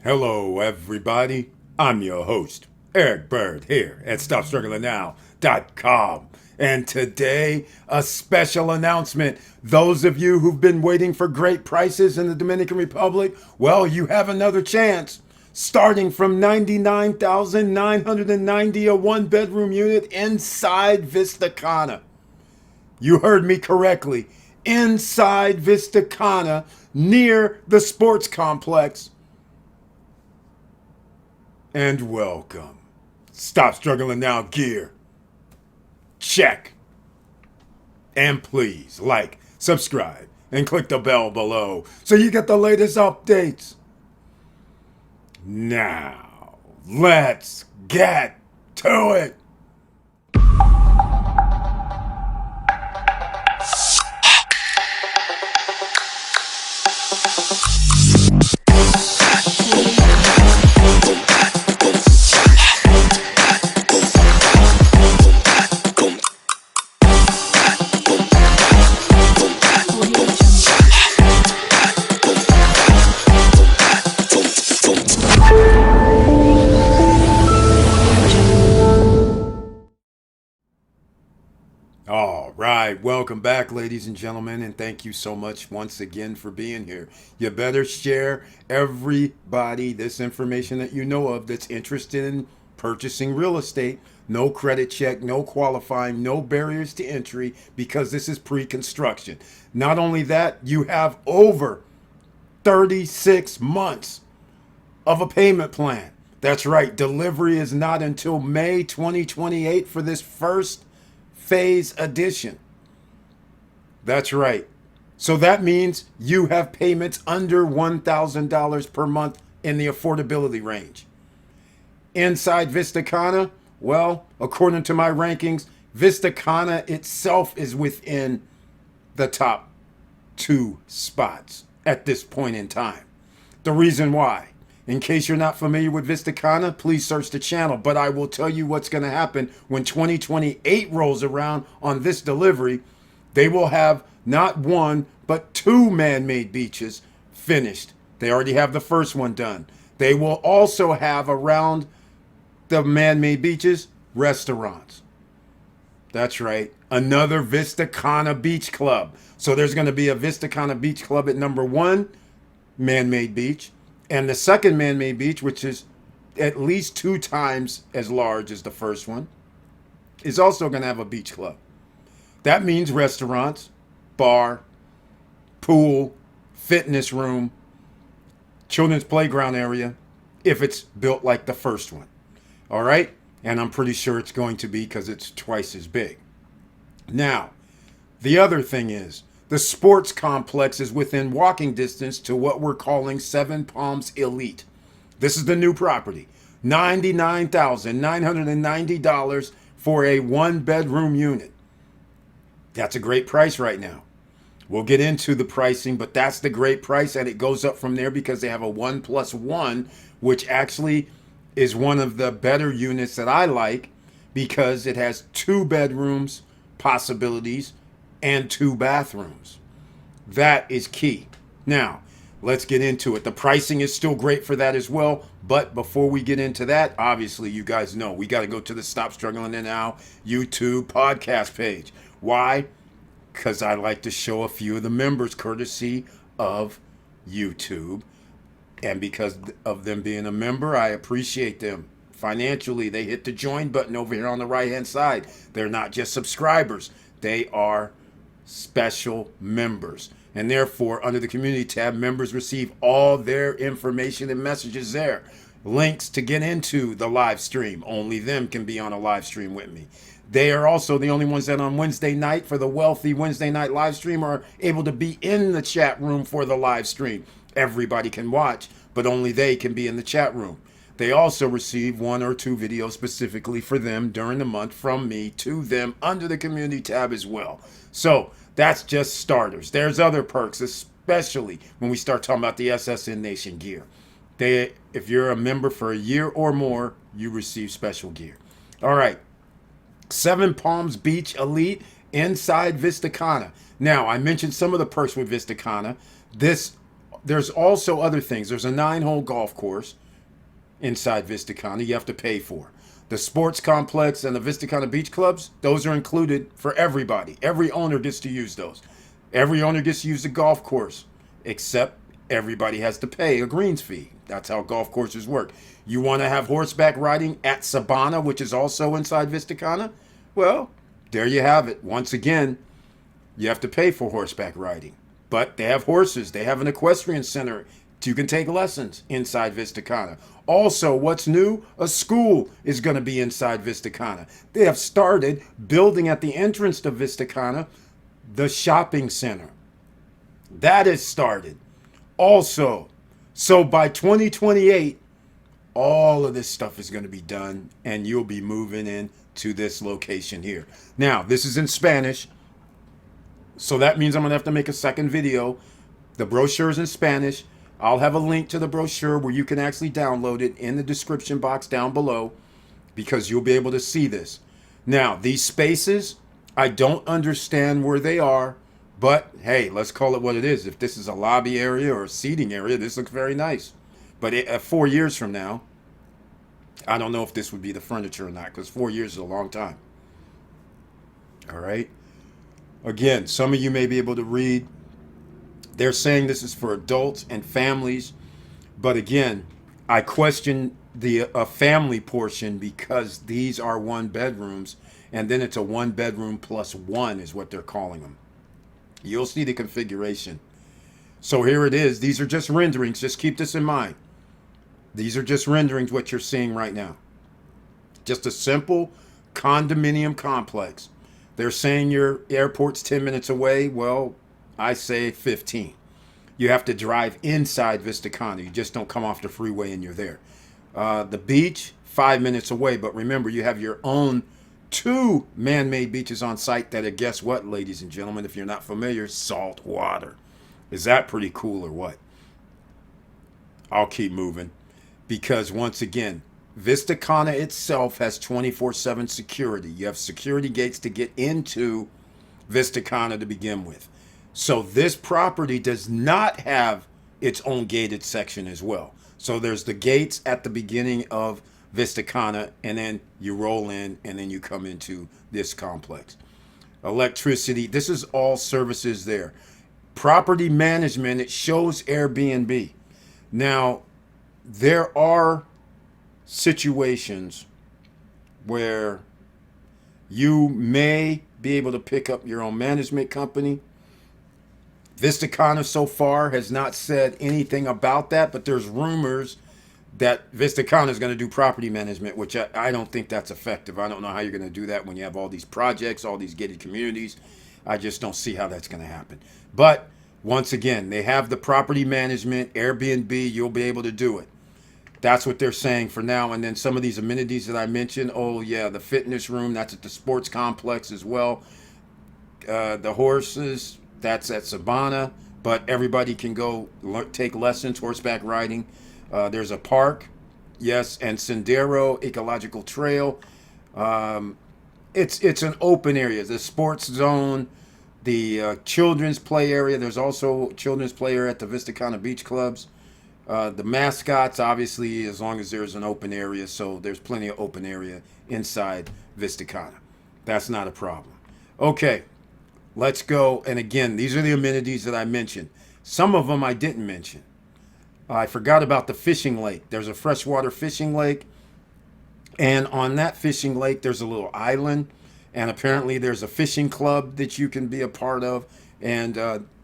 Hello, everybody. I'm your host, Eric Bird, here at StopStrugglingNow.com. And today, a special announcement. Those of you who've been waiting for great prices in the Dominican Republic, well, you have another chance. Starting from $99,990, a one-bedroom unit inside Vista Cana. You heard me correctly. Inside Vista Cana, near the sports complex. And welcome. Stop Struggling Now gear. Check. And please like, subscribe, and click the bell below so you get the latest updates. Now, let's get to it. All right, welcome back, ladies and gentlemen, and thank you so much once again for being here. You better share everybody this information that you know of that's interested in purchasing real estate. No credit check, no qualifying, no barriers to entry, because this is pre-construction. Not only that, you have over 36 months of a payment plan. That's right, delivery is not until May 2028 for this first phase edition. That's right. So that means you have payments under $1,000 per month in the affordability range. Inside Vista Cana, well, according to my rankings, Vista Cana itself is within the top 2 spots at this point in time. The reason why, in case you're not familiar with Vista Cana, please search the channel. But I will tell you what's going to happen when 2028 rolls around on this delivery. They will have not one, but 2 man-made beaches finished. They already have the first one done. They will also have around the man-made beaches, restaurants. That's right. Another Vista Cana Beach Club. So there's going to be a Vista Cana Beach Club at number 1, man-made beach. And the second man-made beach, which is at least 2 times as large as the first one, is also going to have a beach club. That means restaurants, bar, pool, fitness room, children's playground area, if it's built like the first one. All right? And I'm pretty sure it's going to be because it's twice as big. Now, the other thing is, the sports complex is within walking distance to what we're calling Seven Palms Elite. This is the new property. $99,990 for a one-bedroom unit. That's a great price right now. We'll get into the pricing, but that's the great price, and it goes up from there because they have a 1+1, which actually is one of the better units that I like because it has 2 bedrooms possibilities and 2 bathrooms. That is key. Now, let's get into it. The pricing is still great for that as well. But before we get into that, obviously, you guys know we got to go to the Stop Struggling Now YouTube podcast page. Why? Because I like to show a few of the members courtesy of YouTube. And because of them being a member, I appreciate them. Financially, they hit the join button over here on the right-hand side. They're not just subscribers. They are special members, and therefore under the community tab, members receive all their information and messages there. Links to get into the live stream, only them can be on a live stream with me. They are also the only ones that on Wednesday night for the wealthy Wednesday night live stream are able to be in the chat room for the live stream. Everybody can watch, but only they can be in the chat room. They also receive 1 or 2 videos specifically for them during the month from me to them under the community tab as well. So that's just starters. There's other perks, especially when we start talking about the SSN Nation gear. If you're a member for a year or more, you receive special gear. All right. Seven Palms Beach Elite inside Vista Cana. Now, I mentioned some of the perks with Vista Cana. This there's also other things. There's a 9-hole golf course inside Vista Cana you have to pay for. The sports complex and the Vista Cana beach clubs, those are included for everybody. Every owner gets to use those. Every owner gets to use the golf course, except everybody has to pay a greens fee. That's how golf courses work. You want to have horseback riding at Sabana, which is also inside Vista Cana? Well, there you have it. Once again, you have to pay for horseback riding. But they have horses. They have an equestrian center. You can take lessons inside Vista Cana. Also, what's new? A school is going to be inside Vista Cana. They have started building at the entrance to Vista Cana the shopping center. That is started. Also, so by 2028, all of this stuff is going to be done and you'll be moving in to this location here. Now, this is in Spanish. So that means I'm going to have to make a second video. The brochure is in Spanish. I'll have a link to the brochure where you can actually download it in the description box down below because you'll be able to see this. Now, these spaces, I don't understand where they are, but hey, let's call it what it is. If this is a lobby area or a seating area, this looks very nice. But 4 years from now, I don't know if this would be the furniture or not because 4 years is a long time. All right. Again, some of you may be able to read. They're saying this is for adults and families. But again, I question the family portion because these are 1 bedrooms. And then it's a 1 bedroom plus 1 is what they're calling them. You'll see the configuration. So here it is. These are just renderings. Just keep this in mind. These are just renderings, what you're seeing right now. Just a simple condominium complex. They're saying your airport's 10 minutes away. Well, I say 15. You have to drive inside Vista Cana. You just don't come off the freeway and you're there. The beach, 5 minutes away. But remember, you have your own 2 man-made beaches on site that are, guess what, ladies and gentlemen, if you're not familiar, salt water. Is that pretty cool or what? I'll keep moving. Because once again, Vista Cana itself has 24/7 security. You have security gates to get into Vista Cana to begin with. So this property does not have its own gated section as well. So there's the gates at the beginning of Vista Cana, and then you roll in, and then you come into this complex. Electricity, this is all services there. Property management, it shows Airbnb. Now, there are situations where you may be able to pick up your own management company. Vista Cana so far has not said anything about that, but there's rumors that Vista Cana is going to do property management, which I don't think that's effective. I don't know how you're going to do that when you have all these projects, all these gated communities. I just don't see how that's going to happen. But once again, they have the property management, Airbnb, you'll be able to do it. That's what they're saying for now. And then some of these amenities that I mentioned, oh yeah, the fitness room, that's at the sports complex as well. The horses, that's at Sabana, but everybody can go take lessons, horseback riding. There's a park, yes, and Sendero, ecological trail. It's an open area. The sports zone, the children's play area. There's also children's play area at the Vista Cana beach clubs. The mascots, obviously, as long as there's an open area. So there's plenty of open area inside Vista Cana. That's not a problem. Okay, let's go. And again, these are the amenities that I mentioned. Some of them I didn't mention. I forgot about the fishing lake. There's a freshwater fishing lake. And on that fishing lake, there's a little island. And apparently there's a fishing club that you can be a part of. And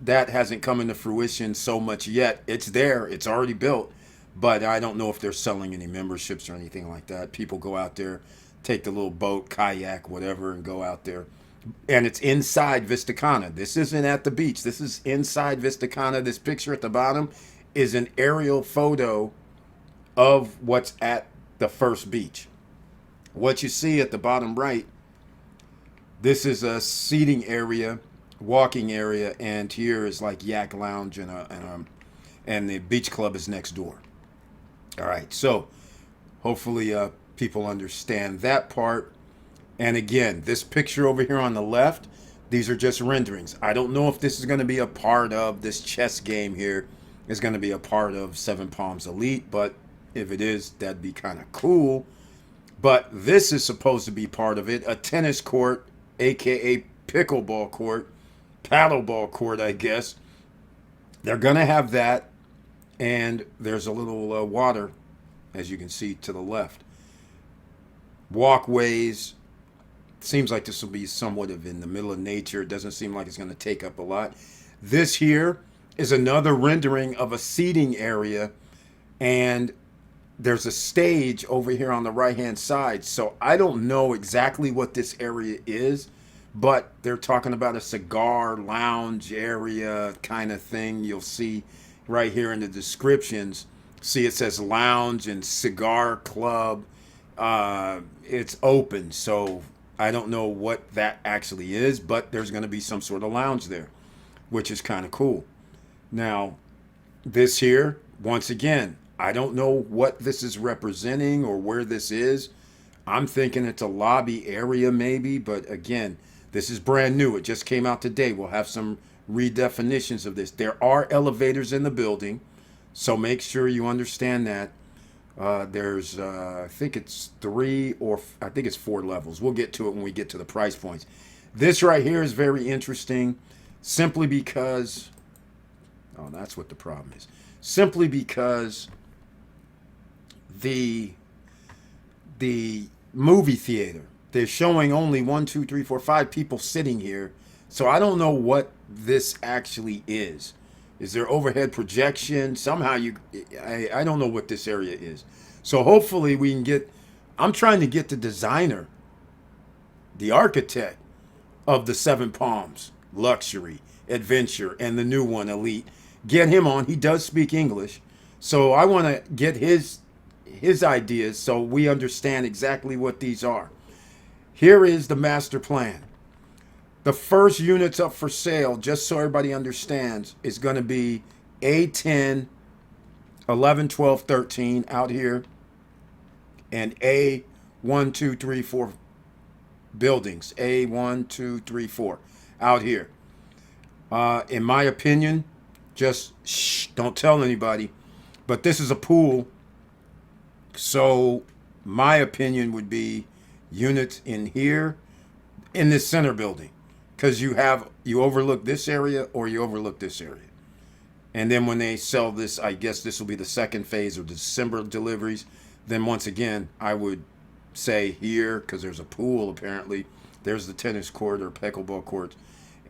that hasn't come into fruition so much yet. It's there. It's already built. But I don't know if they're selling any memberships or anything like that. People go out there, take the little boat, kayak, whatever, and go out there. And it's inside Vista Cana. This isn't at the beach. This is inside Vista Cana. This picture at the bottom is an aerial photo of what's at the first beach. What you see at the bottom right, this is a seating area, walking area, and here is like Yak Lounge and the beach club is next door. All right, so hopefully people understand that part. And again, this picture over here on the left, these are just renderings. I don't know if this is going to be a part of this chess game here is going to be a part of Seven Palms Elite, but if it is, that'd be kind of cool. But this is supposed to be part of it, a tennis court, aka pickleball court, paddleball court, I guess. They're going to have that, and there's a little water, as you can see to the left. Walkways. Seems like this will be somewhat of in the middle of nature. It doesn't seem like it's going to take up a lot. This here is another rendering of a seating area, and there's a stage over here on the right hand side. So I don't know exactly what this area is, but they're talking about a cigar lounge area kind of thing. You'll see right here in the descriptions. See, it says lounge and cigar club. It's open, so I don't know what that actually is, but there's going to be some sort of lounge there, which is kind of cool. Now, this here, once again, I don't know what this is representing or where this is. I'm thinking it's a lobby area maybe, but again, this is brand new. It just came out today. We'll have some redefinitions of this. There are elevators in the building, so make sure you understand that. There's, I think it's 4 levels. We'll get to it when we get to the price points. This right here is very interesting simply because, oh, that's what the problem is. Simply because the movie theater, they're showing only 1, 2, 3, 4, 5 people sitting here. So I don't know what this actually is. Is there overhead projection? Somehow I don't know what this area is. So hopefully we can get, I'm trying to get the designer, the architect of the Seven Palms, Luxury, Adventure, and the new one, Elite. Get him on. He does speak English. So I want to get his ideas so we understand exactly what these are. Here is the master plan. The first units up for sale, just so everybody understands, is going to be A10, 11, 12, 13 out here, and A1, 2, 3, 4 buildings. A1, 2, 3, 4 out here. In my opinion, just don't tell anybody, but this is a pool. So my opinion would be units in here, in this center building. Because you overlook this area or you overlook this area. And then when they sell this, I guess this will be the second phase of December deliveries. Then once again, I would say here, because there's a pool apparently. There's the tennis court or pickleball court.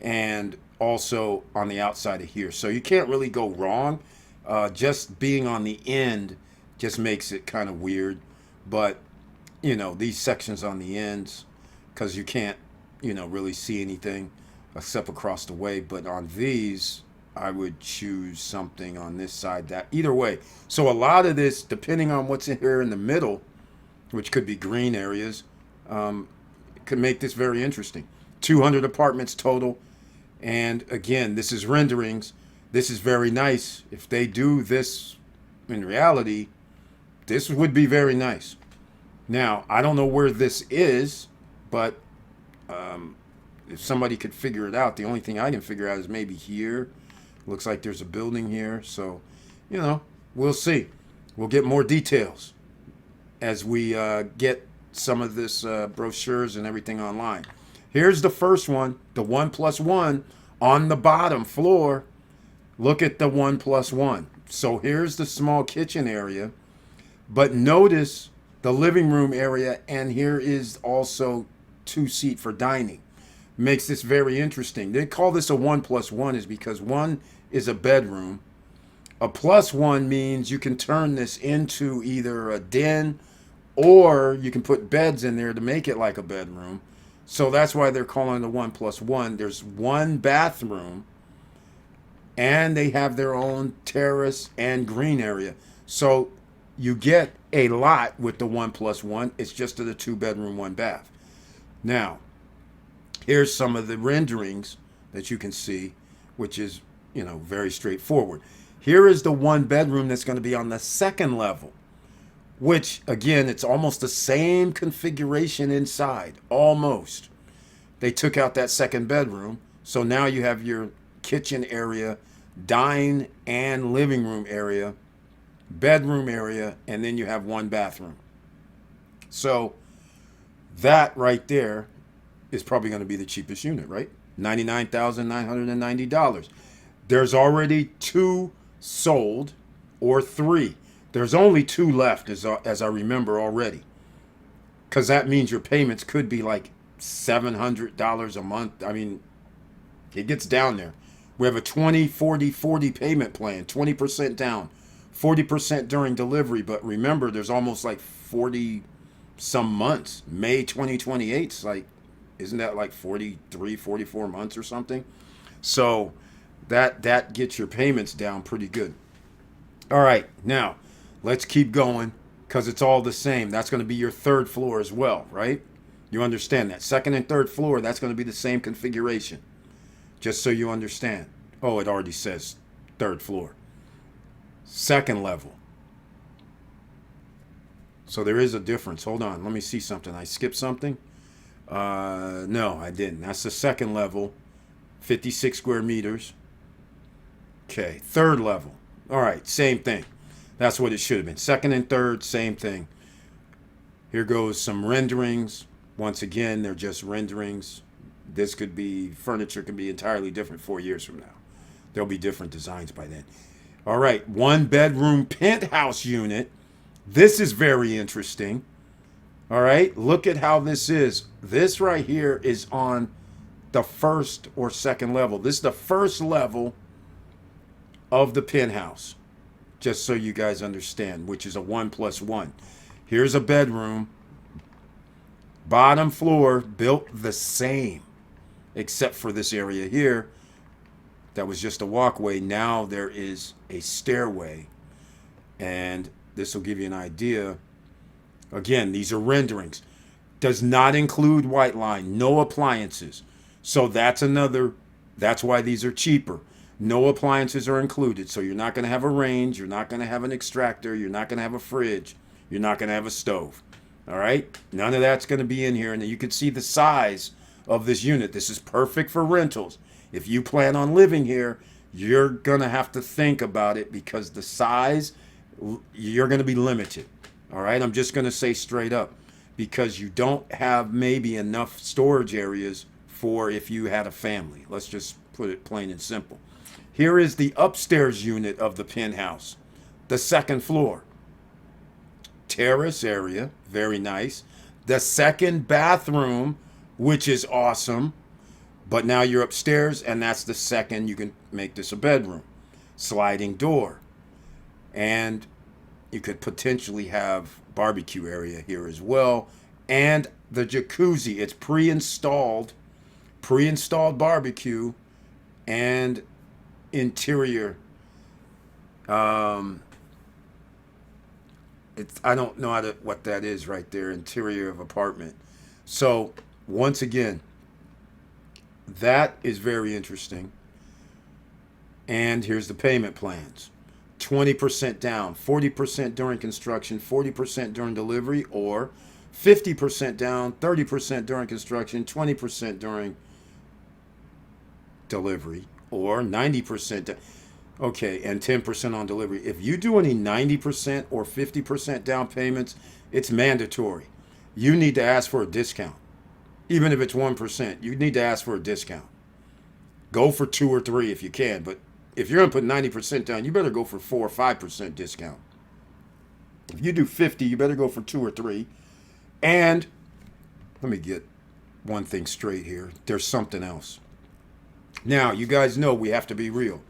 And also on the outside of here. So you can't really go wrong. Just being on the end just makes it kind of weird. But, you know, these sections on the ends, because you can't, you know, really see anything except across the way. But on these, I would choose something on this side. That either way. So a lot of this, depending on what's in here in the middle, which could be green areas, could make this very interesting. 200 apartments total. And again, this is renderings. This is very nice. If they do this in reality, this would be very nice. Now, I don't know where this is, but if somebody could figure it out, the only thing I can figure out is maybe here. Looks like there's a building here. So, you know, we'll see. We'll get more details as we get some of this brochures and everything online. Here's the first one, the 1+1 on the bottom floor. Look at the 1+1. So here's the small kitchen area. But notice the living room area, and here is also 2-seat for dining. Makes this very interesting. They call this a 1+1 is because 1 is a bedroom. A +1 means you can turn this into either a den or you can put beds in there to make it like a bedroom. So that's why they're calling it a 1+1. There's 1 bathroom and they have their own terrace and green area. So you get a lot with the 1+1. It's just a 2-bedroom, 1 bath. Now, here's some of the renderings that you can see, which is, you know, very straightforward. Here is the 1 bedroom that's going to be on the 2nd level, which, again, it's almost the same configuration inside, almost. They took out that 2nd bedroom, so now you have your kitchen area, dine and living room area, bedroom area, and then you have one bathroom. So that right there is probably going to be the cheapest unit, right? $99,990. There's already 2 sold, or 3. There's only 2 left, as I remember already. Because that means your payments could be like $700 a month. I mean, it gets down there. We have a 20, 40, 40 payment plan, 20% down, 40% during delivery. But remember, there's almost like 40 some months. May 2028 is like, isn't that like 43, 44 months or something? So that gets your payments down pretty good. All right, now let's keep going because it's all the same. That's going to be your 3rd floor as well, right? You understand that. 2nd and 3rd floor, that's going to be the same configuration. Just so you understand. Oh, it already says 3rd floor. 2nd level. So there is a difference. Hold on. Let me see something. I skipped something. No, I didn't. That's the 2nd level. 56 square meters. Okay. 3rd level. All right. Same thing. That's what it should have been. 2nd and 3rd, same thing. Here goes some renderings. Once again, they're just renderings. This could be, furniture can be entirely different 4 years from now. There'll be different designs by then. All right, 1 bedroom penthouse unit. This is very interesting. All right, look at how this is. This right here is on the 1st or 2nd level. This is the 1st level of the penthouse, just so you guys understand, which is a 1+1. Here's a bedroom. Bottom floor built the same, except for this area here. That was just a walkway. Now there is a stairway. And this will give you an idea. Again, these are renderings. Does not include white line. No appliances. So that's why these are cheaper. No appliances are included. So you're not going to have a range. You're not going to have an extractor. You're not going to have a fridge. You're not going to have a stove. All right? None of that's going to be in here. And you can see the size of this unit. This is perfect for rentals. If you plan on living here, you're going to have to think about it because the size, you're going to be limited. All right? I'm just going to say straight up because you don't have maybe enough storage areas for if you had a family. Let's just put it plain and simple. Here is the upstairs unit of the penthouse, the 2nd floor. Terrace area, very nice. The 2nd bathroom, which is awesome. But now you're upstairs, and that's the 2nd. You can make this a bedroom. Sliding door. And you could potentially have barbecue area here as well. And the jacuzzi. It's pre-installed barbecue and interior. I don't know what that is right there. Interior of apartment. So once again, that is very interesting. And here's the payment plans. 20% down, 40% during construction, 40% during delivery, or 50% down, 30% during construction, 20% during delivery, or 90% down. Okay, and 10% on delivery. If you do any 90% or 50% down payments, it's mandatory. You need to ask for a discount. Even if it's 1%, you need to ask for a discount. Go for 2 or 3 if you can, but if you're going to put 90% down, you better go for 4 or 5% discount. If you do 50, you better go for 2 or 3. And let me get one thing straight here. There's something else. Now, you guys know we have to be real.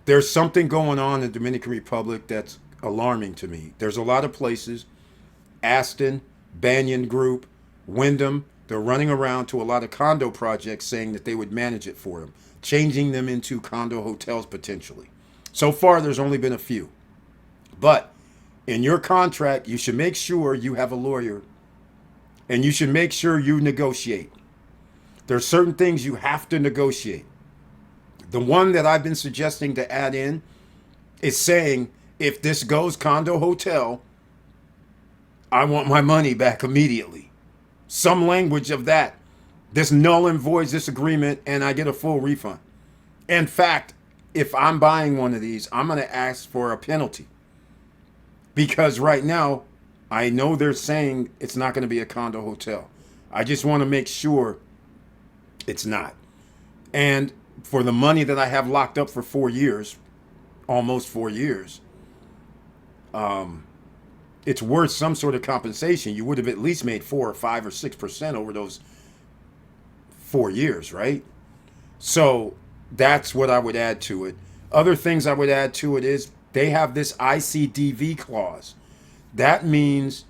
There's something going on in the Dominican Republic that's alarming to me. There's a lot of places, Aston, Banyan Group, Wyndham, they're running around to a lot of condo projects saying that they would manage it for them, changing them into condo hotels potentially. So far, there's only been a few. But in your contract, you should make sure you have a lawyer and you should make sure you negotiate. There are certain things you have to negotiate. The one that I've been suggesting to add in is saying, if this goes condo hotel, I want my money back immediately. Some language of that. This null and voids this agreement and I get a full refund. In fact, if I'm buying one of these, I'm going to ask for a penalty. Because right now, I know they're saying it's not going to be a condo hotel. I just want to make sure it's not. And for the money that I have locked up for 4 years, almost 4 years, it's worth some sort of compensation. You would have at least made 4 or 5 or 6% over those 4 years, right? So that's what I would add to it. Other things I would add to it is they have this ICDV clause. That means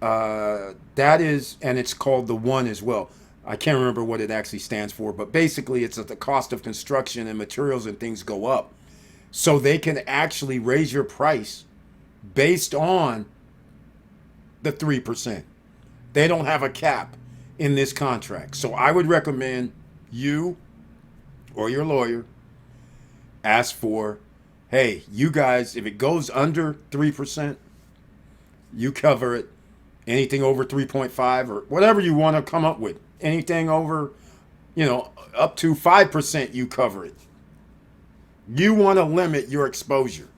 that is, and it's called the one as well. I can't remember what it actually stands for, but basically it's that the cost of construction and materials and things go up. So they can actually raise your price based on the 3%. They don't have a cap in this contract. So I would recommend you or your lawyer ask for, hey, you guys, if it goes under 3%, you cover it. Anything over 3.5 or whatever you want to come up with. Anything over, up to 5%, you cover it. You want to limit your exposure.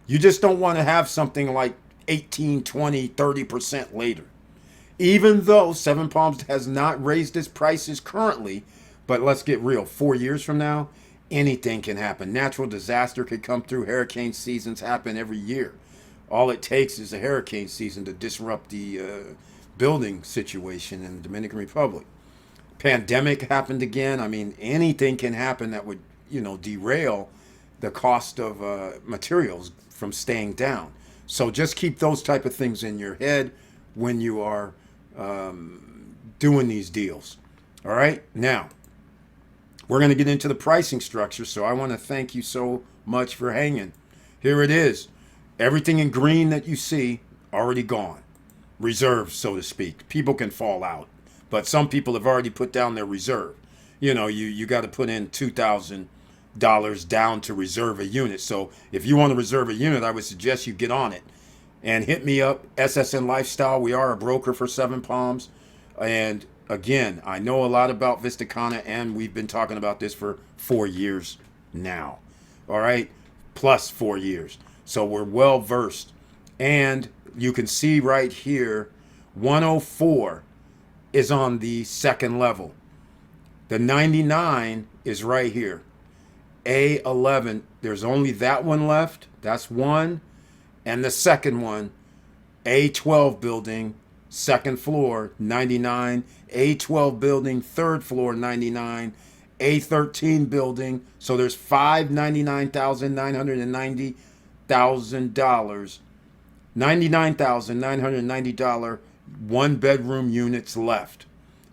You just don't want to have something like 18, 20, 30% later. Even though Seven Palms has not raised its prices currently, but let's get real, 4 years from now, anything can happen. Natural disaster could come through. Hurricane seasons happen every year. All it takes is a hurricane season to disrupt the building situation in the Dominican Republic. Pandemic happened again. I mean, anything can happen that would, derail the cost of materials from staying down. So just keep those type of things in your head when you are doing these deals. All right. Now, we're going to get into the pricing structure. So I want to thank you so much for hanging. Here it is. Everything in green that you see, already gone. Reserved, so to speak. People can fall out. But some people have already put down their reserve. You got to put in $2,000 down to reserve a unit. So if you want to reserve a unit, I would suggest you get on it. And hit me up, SSN Lifestyle. We are a broker for Seven Palms. And again, I know a lot about Vista Cana, and we've been talking about this for 4 years now. All right? Plus 4 years. So we're well versed. And you can see right here, 104 is on the second level. The 99 is right here. A11, there's only that one left. That's one. And the second one, A12 building, second floor, 99. A12 building, third floor, 99. A13 building. So there's five $99,990 $99,990 one bedroom units left.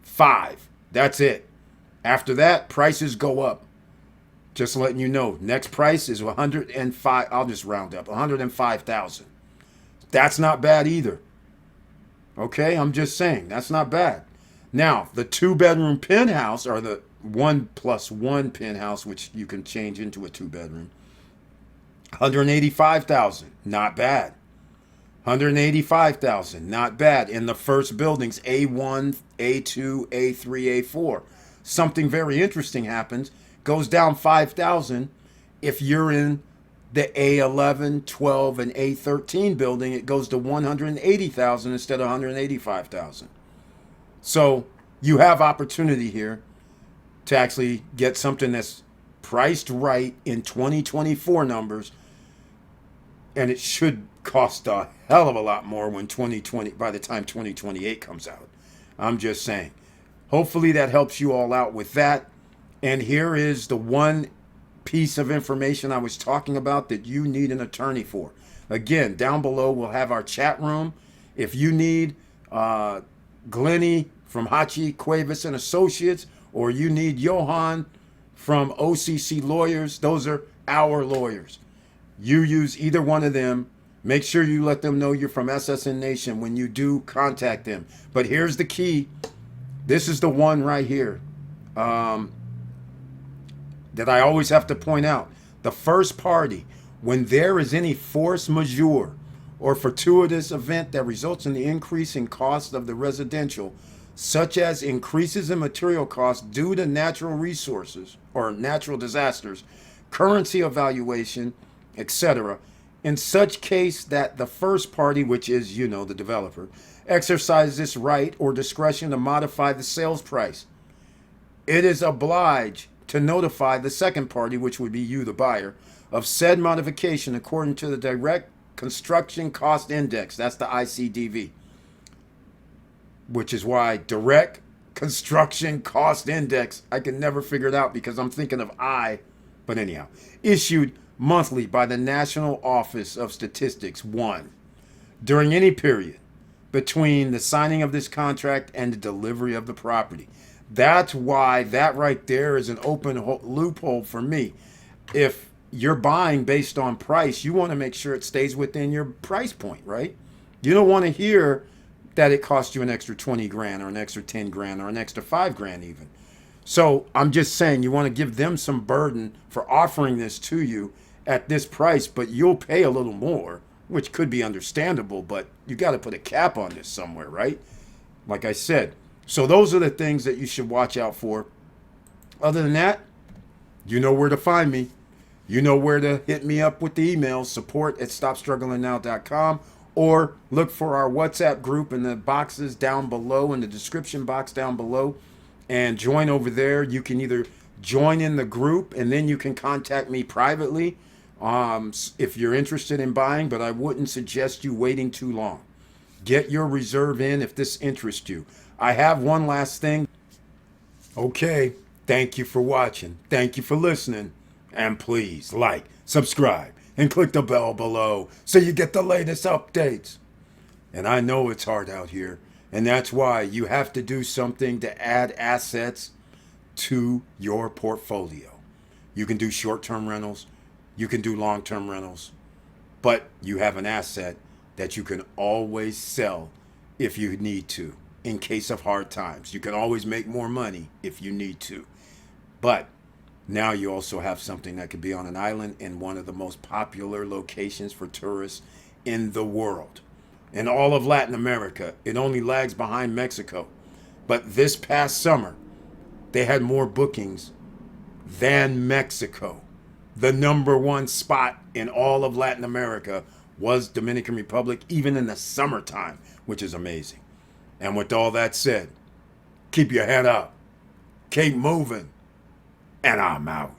5. That's it. After that, prices go up. Just letting you know. Next price is 105. I'll just round up. 105,000. That's not bad either. Okay, I'm just saying that's not bad. Now, the 2-bedroom penthouse, or the 1+1 penthouse, which you can change into a 2-bedroom. 185,000, not bad. 185,000, not bad. In the first buildings, A1, A2, A3, A4. Something very interesting happens. Goes down 5,000 if you're in the A11, 12, and A13 building. It goes to 180,000 instead of 185,000. So you have opportunity here to actually get something that's priced right in 2024 numbers. And it should cost a hell of a lot more when by the time 2028 comes out. I'm just saying. Hopefully that helps you all out with that. And here is the one piece of information I was talking about that you need an attorney for. Again, down below we'll have our chat room. If you need Glennie from Hachi Cuevas and Associates, or you need Johan from OCC Lawyers, those are our lawyers. You use either one of them. Make sure you let them know you're from SSN Nation when you do contact them. But here's the key. This is the one right here that I always have to point out. The first party, when there is any force majeure or fortuitous event that results in the increase in cost of the residential, such as increases in material costs due to natural resources or natural disasters, currency evaluation, etc. In such case that the first party, which is, the developer, exercises its right or discretion to modify the sales price, it is obliged to notify the second party, which would be you, the buyer, of said modification according to the direct construction cost index. That's the ICDV, which is why direct construction cost index, I can never figure it out because I'm thinking of but anyhow, issued monthly by the National Office of Statistics, one, during any period between the signing of this contract and the delivery of the property. That's why that right there is an open loophole for me. If you're buying based on price, you want to make sure it stays within your price point, right? You don't want to hear that it cost you an extra 20 grand or an extra 10 grand or an extra 5 grand even. So I'm just saying you want to give them some burden for offering this to you at this price, but you'll pay a little more, which could be understandable, but you got to put a cap on this somewhere, right? Like I said. So those are the things that you should watch out for. Other than that, you know where to find me. You know where to hit me up with the email, support@stopstrugglingnow.com, or look for our WhatsApp group in the boxes down below, in the description box down below, and join over there. You can either join in the group and then you can contact me privately if you're interested in buying, but I wouldn't suggest you waiting too long. Get your reserve in if this interests you. I have one last thing. Okay, thank you for watching. Thank you for listening. And please like, subscribe, and click the bell below so you get the latest updates. And I know it's hard out here, and that's why you have to do something to add assets to your portfolio. You can do short-term rentals, you can do long-term rentals, but you have an asset that you can always sell if you need to in case of hard times. You can always make more money if you need to. But now you also have something that could be on an island in one of the most popular locations for tourists in the world. In all of Latin America, it only lags behind Mexico. But this past summer, they had more bookings than Mexico. The number one spot in all of Latin America was Dominican Republic, even in the summertime, which is amazing. And with all that said, keep your head up, keep moving, and I'm out.